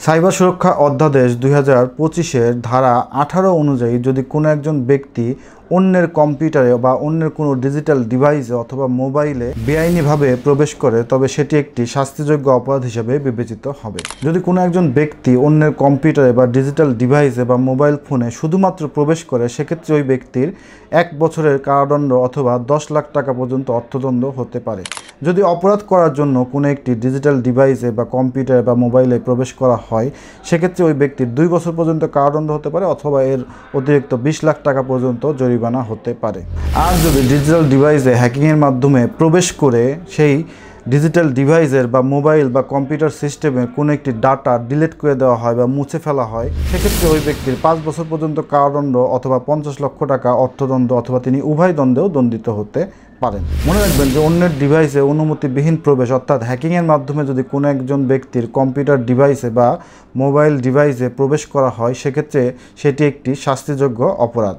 Cyber সুরক্ষা অধ্যাদেশ 2025-এর ধারা 18 অনুযায়ী যদি কোনো একজন ব্যক্তি অন্যের কম্পিউটারে বা অন্যের কোনো ডিজিটাল ডিভাইসে অথবা মোবাইলে বেআইনিভাবে প্রবেশ করে, তবে সেটি একটি শাস্তিযোগ্য অপরাধ হিসেবে বিবেচিত হবে। যদি কোনো একজন ব্যক্তি অন্যের কম্পিউটারে বা ডিজিটাল ডিভাইসে বা মোবাইল ফোনে শুধুমাত্র প্রবেশ করে, সেক্ষেত্রে ওই ব্যক্তির 1 বছরের কারাদণ্ড অথবা 10 লাখ টাকা পর্যন্ত অর্থদণ্ড হতে পারে। যদি অপরাধ করার জন্য কোনো একটি ডিজিটাল ডিভাইসে বা কম্পিউটারে বা মোবাইলে প্রবেশ করা হয়, সেক্ষেত্রে ওই ব্যক্তির 2 বছর পর্যন্ত কারাদণ্ড হতে পারে অথবা এর অতিরিক্ত 20 লাখ টাকা পর্যন্ত জরিমানা হতে পারে। আর যদি ডিজিটাল ডিভাইসে হ্যাকিংয়ের মাধ্যমে প্রবেশ করে সেই ডিজিটাল ডিভাইসের বা মোবাইল বা কম্পিউটার সিস্টেমে কোনো একটি ডাটা ডিলিট করে দেওয়া হয় বা মুছে ফেলা হয়, সেক্ষেত্রে ওই ব্যক্তির 5 বছর পর্যন্ত কারাদণ্ড অথবা 50 লক্ষ টাকা অর্থদণ্ড অথবা তিনি উভয় দণ্ডেও দণ্ডিত হতে পারেন। মনে রাখবেন যে অন্যের ডিভাইসে অনুমতিবিহীন প্রবেশ অর্থাৎ হ্যাকিংয়ের মাধ্যমে যদি কোনো একজন ব্যক্তির কম্পিউটার ডিভাইসে বা মোবাইল ডিভাইসে প্রবেশ করা হয়, সেক্ষেত্রে সেটি একটি শাস্তিযোগ্য অপরাধ।